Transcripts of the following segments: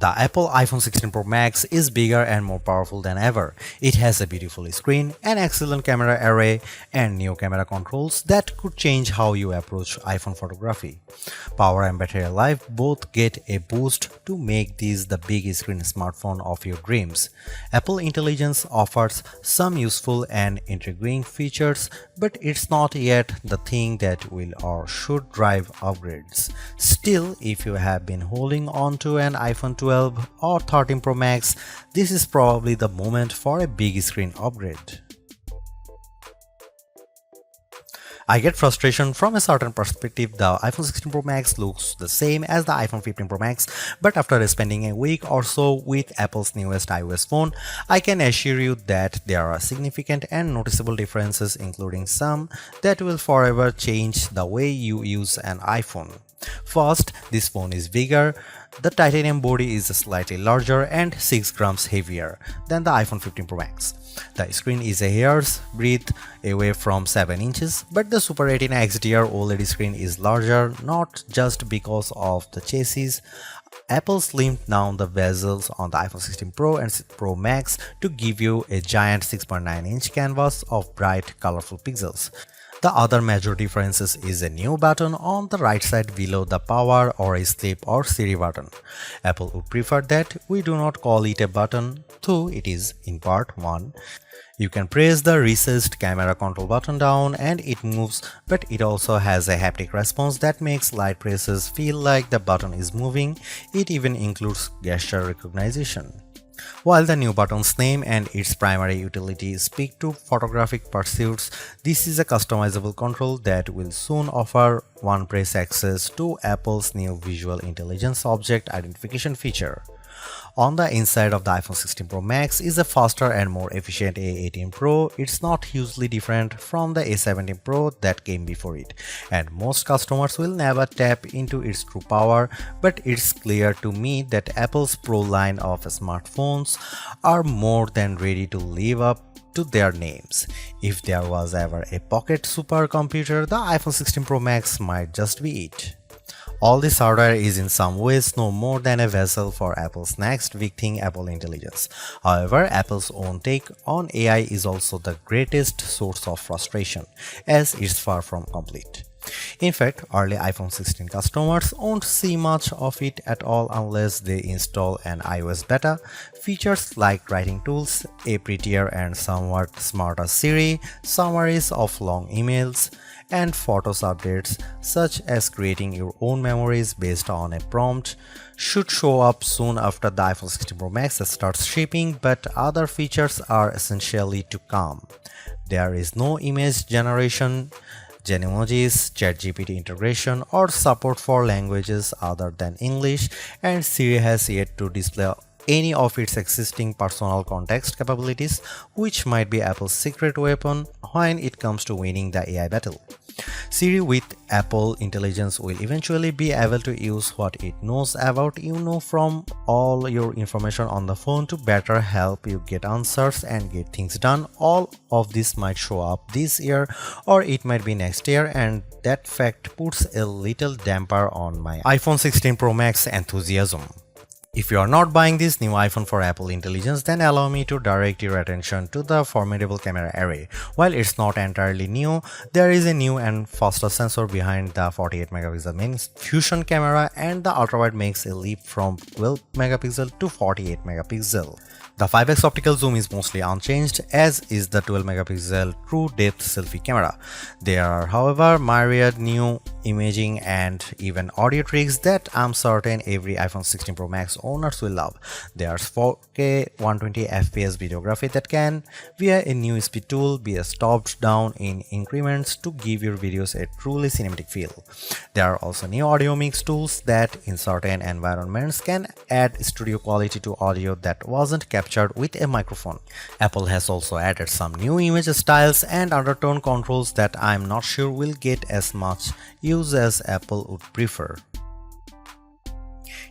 The Apple iPhone 16 Pro Max is bigger and more powerful than ever. It has a beautiful screen, an excellent camera array, and new camera controls that could change how you approach iPhone photography. Power and battery life both get a boost to make this the big screen smartphone of your dreams. Apple Intelligence offers some useful and intriguing features, but it's not yet the thing that will or should drive upgrades. Still, if you have been holding on to an iPhone 12 or 13 Pro Max, this is probably the moment for a big screen upgrade. I get frustration from a certain perspective. The iPhone 16 Pro Max looks the same as the iPhone 15 Pro Max, but after spending a week or so with Apple's newest iOS phone, I can assure you that there are significant and noticeable differences, including some that will forever change the way you use an iPhone. First, this phone is bigger. The titanium body is slightly larger and 6 grams heavier than the iPhone 15 Pro Max. The screen is a hair's breadth away from 7 inches, but the Super Retina XDR OLED screen is larger, not just because of the chassis. Apple slimmed down the bezels on the iPhone 16 Pro and Pro Max to give you a giant 6.9-inch canvas of bright, colorful pixels. The other major difference is a new button on the right side below the power or a sleep or Siri button. Apple would prefer that we do not call it a button, though it is in part one. You can press the recessed camera control button down and it moves, but it also has a haptic response that makes light presses feel like the button is moving. It even includes gesture recognition. While the new button's name and its primary utility speak to photographic pursuits, this is a customizable control that will soon offer one-press access to Apple's new Visual Intelligence Object Identification feature. On the inside of the iPhone 16 Pro Max is a faster and more efficient A18 Pro. It's not hugely different from the A17 Pro that came before it, and most customers will never tap into its true power, but it's clear to me that Apple's Pro line of smartphones are more than ready to live up to their names. If there was ever a pocket supercomputer, the iPhone 16 Pro Max might just be it. All this hardware is in some ways no more than a vessel for Apple's next big thing, Apple Intelligence. However, Apple's own take on AI is also the greatest source of frustration, as it's far from complete. In fact, early iPhone 16 customers won't see much of it at all unless they install an iOS beta. Features like writing tools, a prettier and somewhat smarter Siri, summaries of long emails, and Photos updates such as creating your own memories based on a prompt should show up soon after the iPhone 16 Pro Max starts shipping, but other features are essentially to come. There is no image generation, Genmojis, ChatGPT integration, or support for languages other than English, and Siri has yet to display any of its existing personal context capabilities, which might be Apple's secret weapon when it comes to winning the AI battle. Siri with Apple Intelligence will eventually be able to use what it knows about you from all your information on the phone to better help you get answers and get things done. All of this might show up this year or it might be next year, and that fact puts a little damper on my iPhone 16 Pro Max enthusiasm. If you are not buying this new iPhone for Apple Intelligence, then allow me to direct your attention to the formidable camera array. While it's not entirely new, there is a new and faster sensor behind the 48 megapixel main fusion camera, and the ultrawide makes a leap from 12 megapixel to 48 megapixel. The 5x optical zoom is mostly unchanged, as is the 12 megapixel true depth selfie camera. There are, however, myriad new imaging and even audio tricks that I'm certain every iPhone 16 Pro Max owners will love. There's 4K 120fps videography that can, via a new speed tool, be stopped down in increments to give your videos a truly cinematic feel. There are also new audio mix tools that in certain environments can add studio quality to audio that wasn't captured with a microphone. Apple has also added some new image styles and undertone controls that I'm not sure will get as much use as Apple would prefer.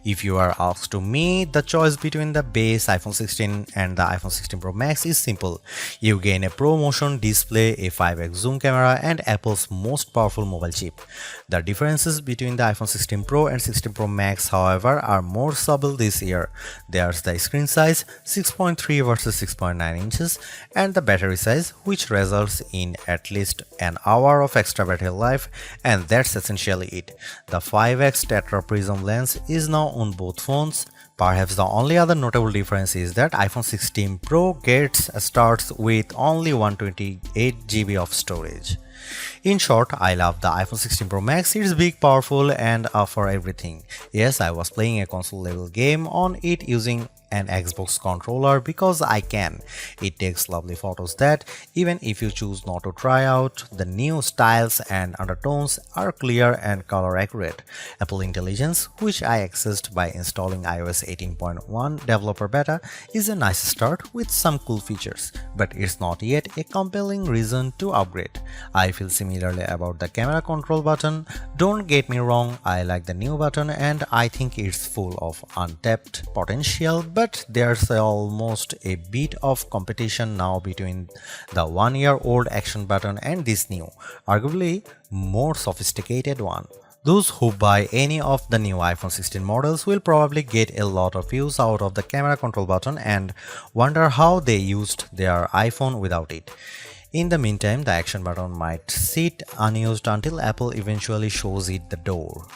If you are asked to me, the choice between the base iPhone 16 and the iPhone 16 Pro Max is simple. You gain a Pro Motion display, a 5x zoom camera, and Apple's most powerful mobile chip. The differences between the iPhone 16 Pro and 16 Pro Max, however, are more subtle this year. There's the screen size, 6.3 versus 6.9 inches, and the battery size, which results in at least an hour of extra battery life, and that's essentially it. The 5x Tetra Prism lens is now on both phones. Perhaps the only other notable difference is that iPhone 16 Pro starts with only 128GB of storage. In short, I love the iPhone 16 Pro Max. It's big, powerful, and for everything. Yes, I was playing a console level game on it using an Xbox controller because I can. It takes lovely photos that, even if you choose not to try out, the new styles and undertones are clear and color accurate. Apple Intelligence, which I accessed by installing iOS 18.1 developer beta, is a nice start with some cool features, but it's not yet a compelling reason to upgrade. I feel similarly about the camera control button. Don't get me wrong, I like the new button and I think it's full of untapped potential, but there's almost a bit of competition now between the one-year-old action button and this new, arguably more sophisticated one. Those who buy any of the new iPhone 16 models will probably get a lot of use out of the camera control button and wonder how they used their iPhone without it. In the meantime, the action button might sit unused until Apple eventually shows it the door.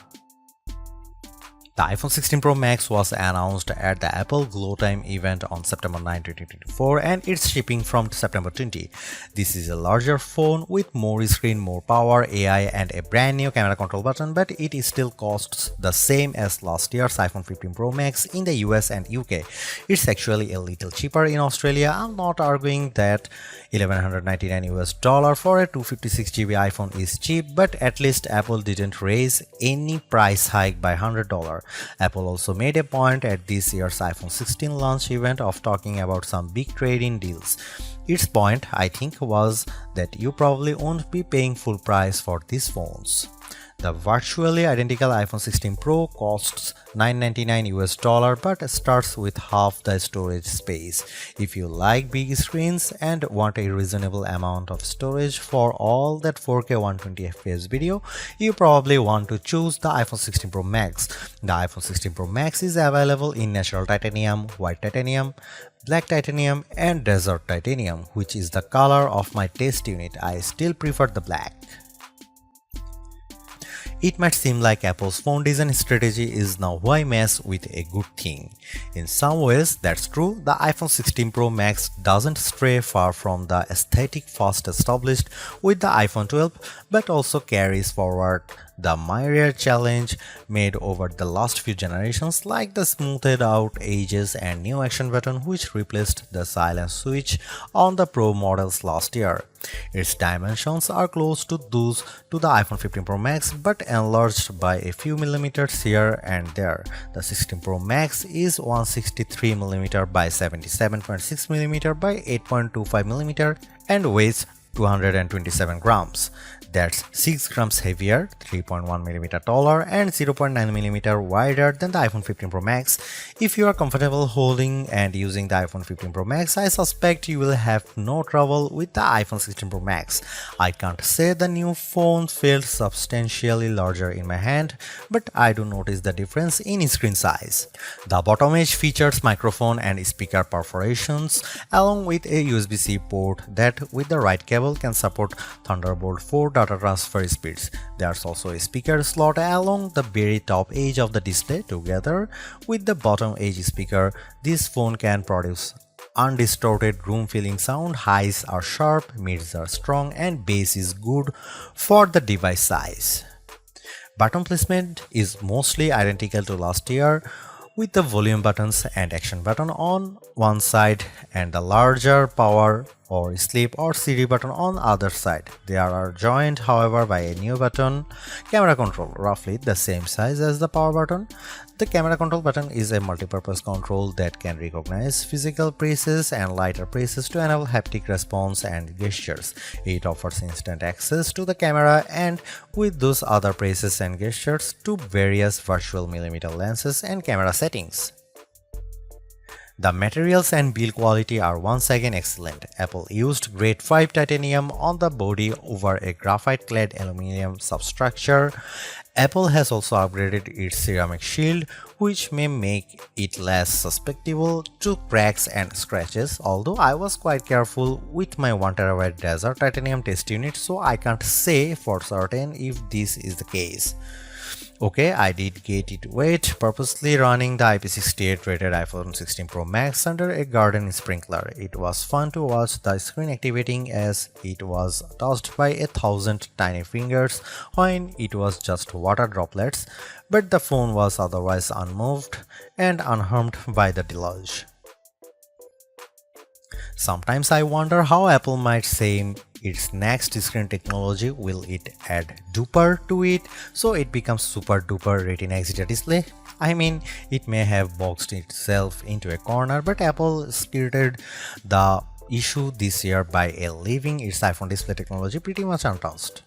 The iPhone 16 Pro Max was announced at the Apple Glow Time event on September 9, 2024 and it's shipping from September 20. This is a larger phone with more screen, more power, AI and a brand new camera control button, but it still costs the same as last year's iPhone 15 Pro Max in the US and UK. It's actually a little cheaper in Australia. I'm not arguing that $1,199 for a 256GB iPhone is cheap, but at least Apple didn't raise any price hike by $100. Apple also made a point at this year's iPhone 16 launch event of talking about some big trade-in deals. Its point, I think, was that you probably won't be paying full price for these phones. The virtually identical iPhone 16 Pro costs $999 but starts with half the storage space. If you like big screens and want a reasonable amount of storage for all that 4K 120fps video, you probably want to choose the iPhone 16 Pro Max. The iPhone 16 Pro Max is available in natural titanium, white titanium, black titanium and desert titanium, which is the color of my test unit. I still prefer the black. It might seem like Apple's phone design strategy is now why mess with a good thing. In some ways, that's true. The iPhone 16 Pro Max doesn't stray far from the aesthetic first established with the iPhone 12, but also carries forward the myriad challenge made over the last few generations, like the smoothed out edges and new action button which replaced the silent switch on the Pro models last year. Its dimensions are close to those to the iPhone 15 Pro Max but enlarged by a few millimeters here and there. The 16 Pro Max is 163mm by 77.6mm by 8.25mm and weighs 227 grams. That's 6 grams heavier, 3.1mm taller, and 0.9mm wider than the iPhone 15 Pro Max. If you are comfortable holding and using the iPhone 15 Pro Max, I suspect you will have no trouble with the iPhone 16 Pro Max. I can't say the new phone feels substantially larger in my hand, but I do notice the difference in screen size. The bottom edge features microphone and speaker perforations, along with a USB-C port that, with the right cable, can support Thunderbolt 4 data transfer speeds. There's also a speaker slot along the very top edge of the display. Together with the bottom edge speaker, this phone can produce undistorted room-filling sound. Highs are sharp, mids are strong, and bass is good for the device size. Button placement is mostly identical to last year, with the volume buttons and action button on one side and the larger power or sleep or CD button on the other side. They are joined, however, by a new button, camera control, roughly the same size as the power button. The camera control button is a multi-purpose control that can recognize physical presses and lighter presses to enable haptic response and gestures. It offers instant access to the camera and with those other presses and gestures to various virtual millimeter lenses and camera settings. The materials and build quality are once again excellent. Apple used grade 5 titanium on the body over a graphite-clad aluminum substructure. Apple has also upgraded its ceramic shield, which may make it less susceptible to cracks and scratches, although I was quite careful with my 1TB Desert titanium test unit, so I can't say for certain if this is the case. Okay, I did get it wet, purposely running the IP68 rated iPhone 16 Pro Max under a garden sprinkler. It was fun to watch the screen activating as it was touched by 1,000 tiny fingers when it was just water droplets, but the phone was otherwise unmoved and unharmed by the deluge. Sometimes I wonder how Apple might say its next screen technology. Will it add duper to it so it becomes super duper Retina XDR display? I mean, it may have boxed itself into a corner, but Apple skirted the issue this year by leaving its iPhone display technology pretty much untouched.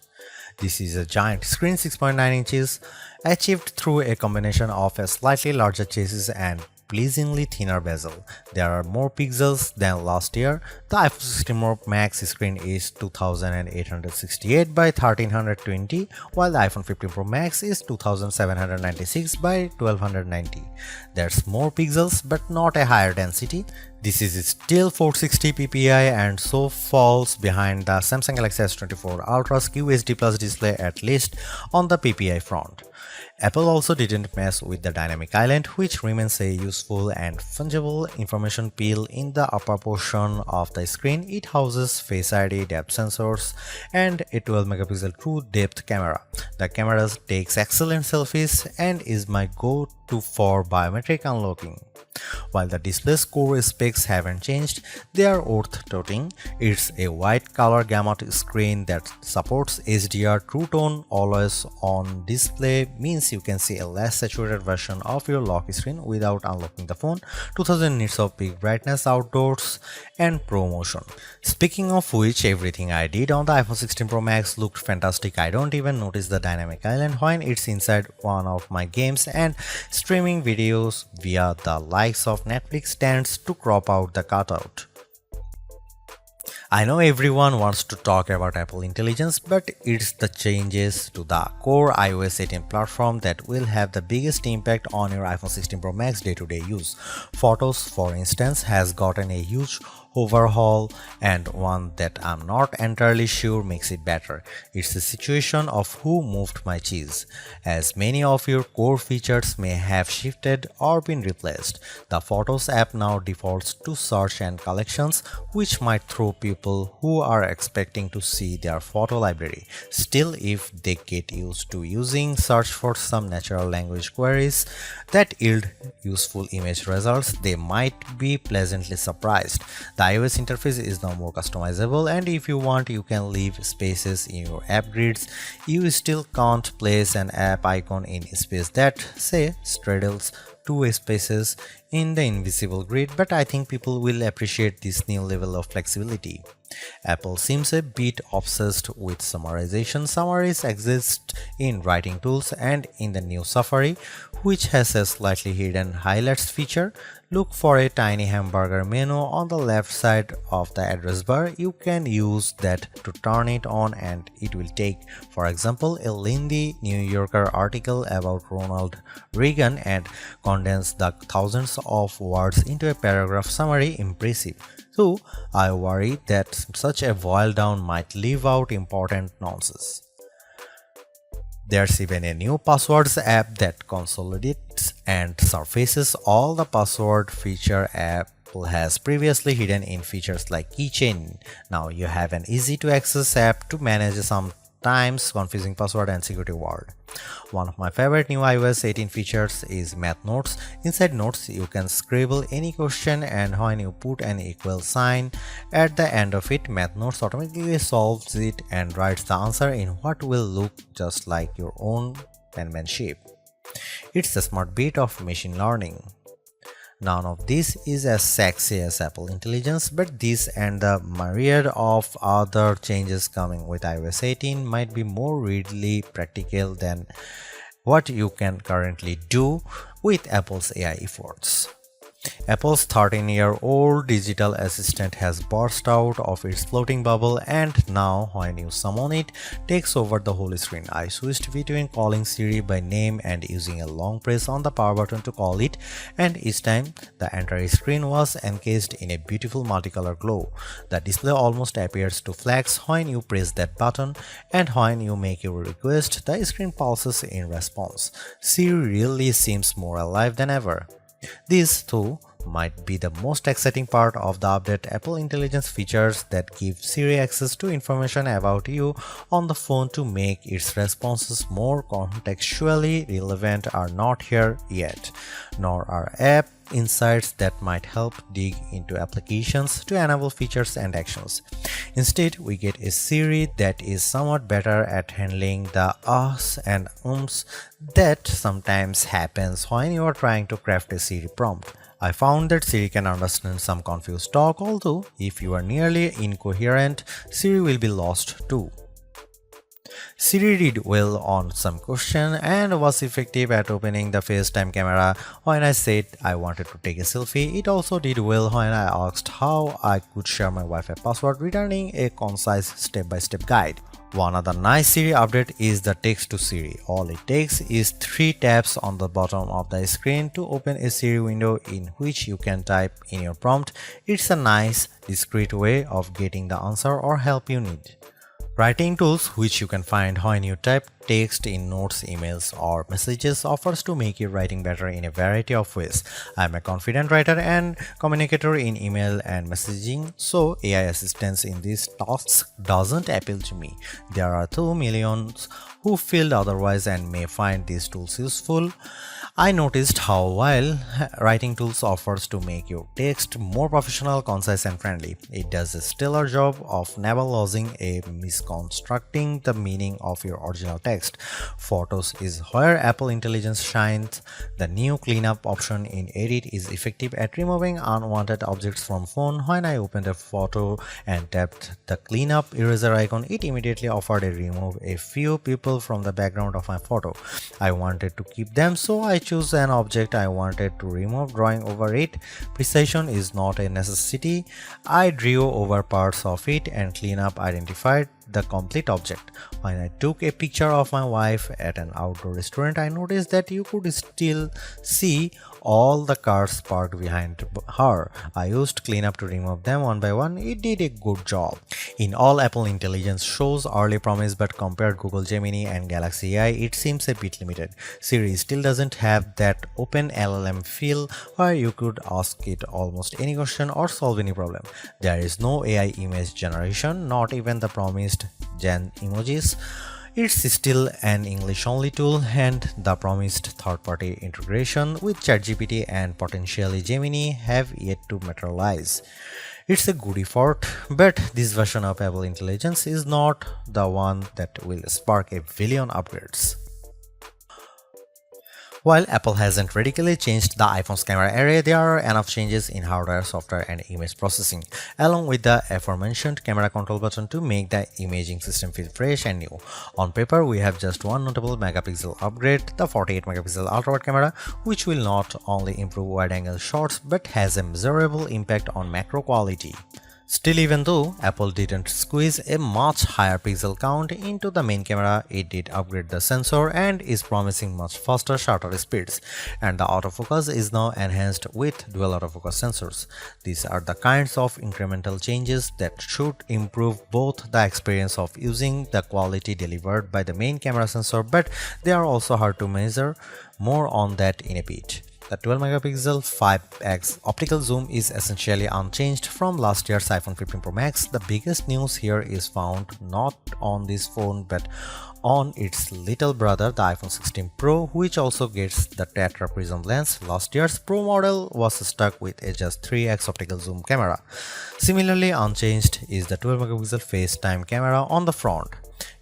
This is a giant screen 6.9 inches achieved through a combination of a slightly larger chassis and pleasingly thinner bezel. There are more pixels than last year. The iPhone 16 Pro Max screen is 2868 by 1320, while the iPhone 15 Pro Max is 2796 by 1290. There's more pixels but not a higher density. This is still 460 ppi and so falls behind the Samsung Galaxy S24 Ultra's QHD Plus display, at least on the ppi front. Apple also didn't mess with the dynamic island, which remains a useful and fungible information peel in the upper portion of the screen. It houses Face ID, depth sensors, and a 12-megapixel true depth camera. The camera takes excellent selfies and is my go-to for biometric unlocking. While the display's core specs haven't changed, they are worth noting. It's a wide color gamut screen that supports HDR True Tone always on display, means you can see a less saturated version of your lock screen without unlocking the phone, 2000 nits of peak brightness outdoors, and Pro Motion. Speaking of which, everything I did on the iPhone 16 Pro Max looked fantastic. I don't even notice the dynamic island when it's inside one of my games, and streaming videos via the likes of Netflix stands to crop out the cutout. I know everyone wants to talk about Apple Intelligence, but it's the changes to the core iOS 18 platform that will have the biggest impact on your iPhone 16 Pro Max day-to-day use. Photos, for instance, has gotten a huge overhaul, and one that I'm not entirely sure makes it better. It's the situation of who moved my cheese, as many of your core features may have shifted or been replaced. The Photos app now defaults to search and collections, which might throw people who are expecting to see their photo library. Still, if they get used to using search for some natural language queries that yield useful image results, they might be pleasantly surprised. The iOS interface is now more customizable, and if you want, you can leave spaces in your app grids. You still can't place an app icon in space that, say, straddles two spaces in the invisible grid, but I think people will appreciate this new level of flexibility. Apple seems a bit obsessed with summarization. Summaries exist in writing tools and in the new Safari, which has a slightly hidden highlights feature. Look for a tiny hamburger menu on the left side of the address bar. You can use that to turn it on, and it will take, for example, a lengthy New Yorker article about Ronald Reagan and condense the thousands of words into a paragraph summary. Impressive. So I worry that such a boil down might leave out important nonsense. There's even a new passwords app that consolidates and surfaces all the password feature Apple has previously hidden in features like keychain. Now you have an easy to access app to manage sometimes confusing password and security word. One of my favorite new iOS 18 features is Math Notes. Inside Notes, you can scribble any question, and when you put an equal sign at the end of it, Math Notes automatically solves it and writes the answer in what will look just like your own penmanship. It's a smart bit of machine learning. None of this is as sexy as Apple Intelligence, but this and the myriad of other changes coming with iOS 18 might be more readily practical than what you can currently do with Apple's AI efforts. Apple's 13-year-old digital assistant has burst out of its floating bubble, and now when you summon it, takes over the whole screen. I switched between calling Siri by name and using a long press on the power button to call it, and each time the entire screen was encased in a beautiful multicolor glow. The display almost appears to flash when you press that button, and when you make your request, the screen pulses in response. Siri really seems more alive than ever. This, too, might be the most exciting part of the update. Apple Intelligence features that give Siri access to information about you on the phone to make its responses more contextually relevant are not here yet, nor are app insights that might help dig into applications to enable features and actions. Instead, we get a Siri that is somewhat better at handling the ahs and ums that sometimes happens when you are trying to craft a Siri prompt. I found that Siri can understand some confused talk, although if you are nearly incoherent, Siri will be lost too. Siri did well on some question and was effective at opening the FaceTime camera when I said I wanted to take a selfie. It also did well when I asked how I could share my Wi-Fi password, returning a concise step-by-step guide. One other nice Siri update is the text to Siri. All it takes is 3 taps on the bottom of the screen to open a Siri window in which you can type in your prompt. It's a nice, discreet way of getting the answer or help you need. Writing tools, which you can find when you type text in notes, emails, or messages, offers to make your writing better in a variety of ways. I'm a confident writer and communicator in email and messaging, so AI assistance in these tasks doesn't appeal to me. There are 2 million who feel otherwise and may find these tools useful. I noticed how while writing tools offers to make your text more professional, concise, and friendly, it does a stellar job of never losing a misconstructing the meaning of your original text. Photos is where Apple Intelligence shines. The new cleanup option in Edit is effective at removing unwanted objects from phone. When I opened a photo and tapped the cleanup eraser icon, it immediately offered to remove a few people from the background of my photo. I wanted to keep them, so I choose an object I wanted to remove, drawing over it. Precision is not a necessity. I drew over parts of it and cleanup identified the complete object. When I took a picture of my wife at an outdoor restaurant, I noticed that you could still see all the cars parked behind her. I used cleanup to remove them one by one. It did a good job. In all, Apple Intelligence shows early promise, but compared Google Gemini and Galaxy AI, it seems a bit limited. Siri still doesn't have that open LLM feel where you could ask it almost any question or solve any problem. There is no AI image generation, not even the promised Gen emojis. It's still an English-only tool, and the promised third-party integration with ChatGPT and potentially Gemini have yet to materialize. It's a good effort, but this version of Apple Intelligence is not the one that will spark a billion upgrades. While Apple hasn't radically changed the iPhone's camera array, there are enough changes in hardware, software, and image processing, along with the aforementioned camera control button to make the imaging system feel fresh and new. On paper, we have just one notable megapixel upgrade, the 48-megapixel ultra-wide camera, which will not only improve wide-angle shots but has a measurable impact on macro quality. Still, even though Apple didn't squeeze a much higher pixel count into the main camera, it did upgrade the sensor and is promising much faster shutter speeds, and the autofocus is now enhanced with dual autofocus sensors. These are the kinds of incremental changes that should improve both the experience of using the quality delivered by the main camera sensor, but they are also hard to measure. More on that in a bit. The 12-megapixel 5x optical zoom is essentially unchanged from last year's iPhone 15 Pro Max. The biggest news here is found not on this phone but on its little brother, the iPhone 16 Pro, which also gets the Tetra Prism lens. Last year's Pro model was stuck with a just 3x optical zoom camera. Similarly unchanged is the 12-megapixel FaceTime camera on the front.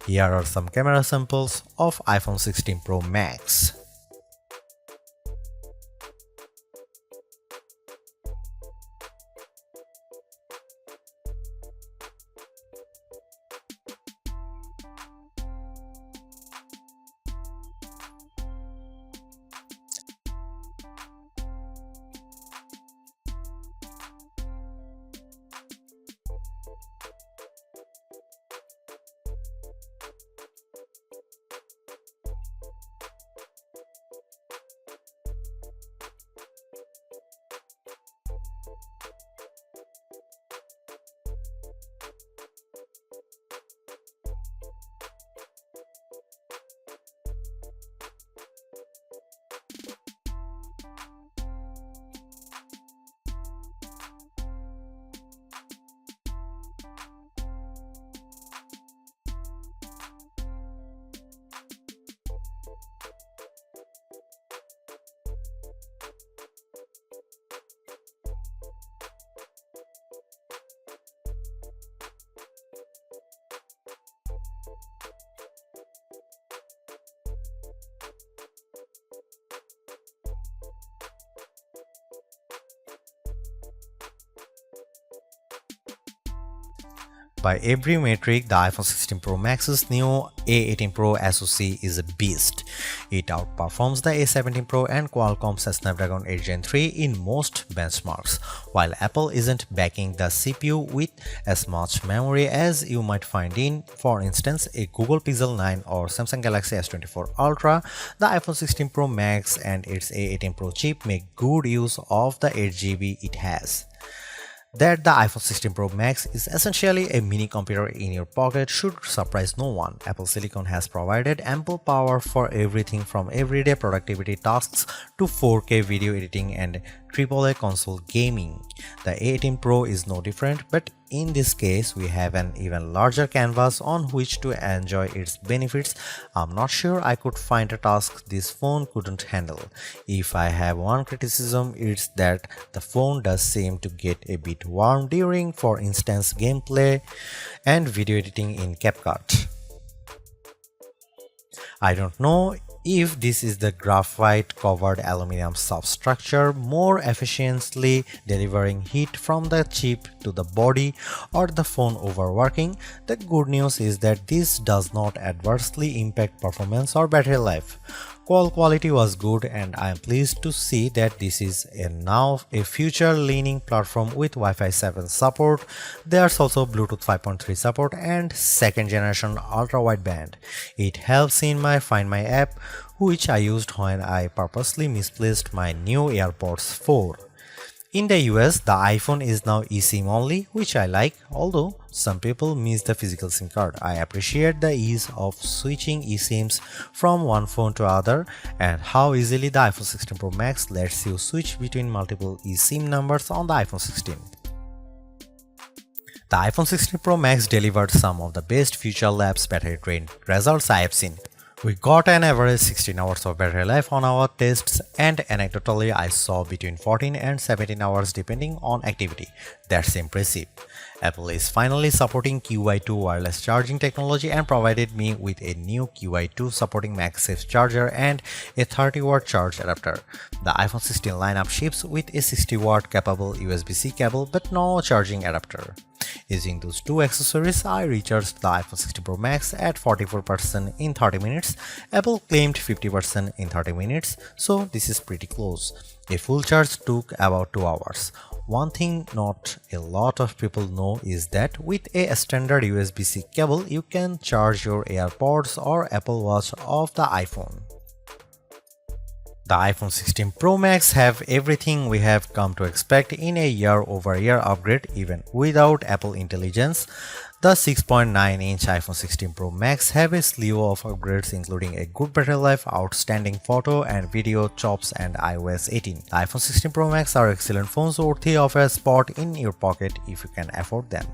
Here are some camera samples of iPhone 16 Pro Max. By every metric, the iPhone 16 Pro Max's new A18 Pro SoC is a beast. It outperforms the A17 Pro and Qualcomm's Snapdragon 8 Gen 3 in most benchmarks, while Apple isn't backing the CPU with as much memory as you might find in, for instance, a Google Pixel 9 or Samsung Galaxy S24 Ultra. The iPhone 16 Pro Max and its A18 Pro chip make good use of the 8GB it has. That the iPhone 16 Pro Max is essentially a mini computer in your pocket should surprise no one. Apple Silicon has provided ample power for everything from everyday productivity tasks to 4K video editing and AAA console gaming. The A18 Pro is no different, but in this case, we have an even larger canvas on which to enjoy its benefits. I'm not sure I could find a task this phone couldn't handle. If I have one criticism, it's that the phone does seem to get a bit warm during, for instance, gameplay and video editing in CapCut. I don't know if this is the graphite covered aluminum substructure more efficiently delivering heat from the chip to the body or the phone overworking. The good news is that this does not adversely impact performance or battery life. Call quality was good, and I am pleased to see that this is now a future-leaning platform with Wi-Fi 7 support. There's also Bluetooth 5.3 support and second-generation ultra-wideband. It helps in my Find My app, which I used when I purposely misplaced my new AirPods 4. In the US, the iPhone is now eSIM only, which I like, although some people miss the physical SIM card. I appreciate the ease of switching eSIMs from one phone to other and how easily the iPhone 16 Pro Max lets you switch between multiple eSIM numbers on the iPhone 16. The iPhone 16 Pro Max delivered some of the best Future Labs battery drain results I have seen. We got an average 16 hours of battery life on our tests, and anecdotally I saw between 14 and 17 hours depending on activity. That's impressive. Apple is finally supporting QI2 wireless charging technology and provided me with a new QI2 supporting MagSafe charger and a 30-watt charge adapter. The iPhone 16 lineup ships with a 60-watt capable USB-C cable but no charging adapter. Using those two accessories, I recharged the iPhone 16 Pro Max at 44% in 30 minutes. Apple claimed 50% in 30 minutes, so this is pretty close. A full charge took about 2 hours. One thing not a lot of people know is that with a standard USB-C cable, you can charge your AirPods or Apple Watch off the iPhone. The iPhone 16 Pro Max have everything we have come to expect in a year-over-year upgrade even without Apple Intelligence. The 6.9-inch iPhone 16 Pro Max have a slew of upgrades including a good battery life, outstanding photo and video chops and iOS 18. The iPhone 16 Pro Max are excellent phones worthy of a spot in your pocket if you can afford them.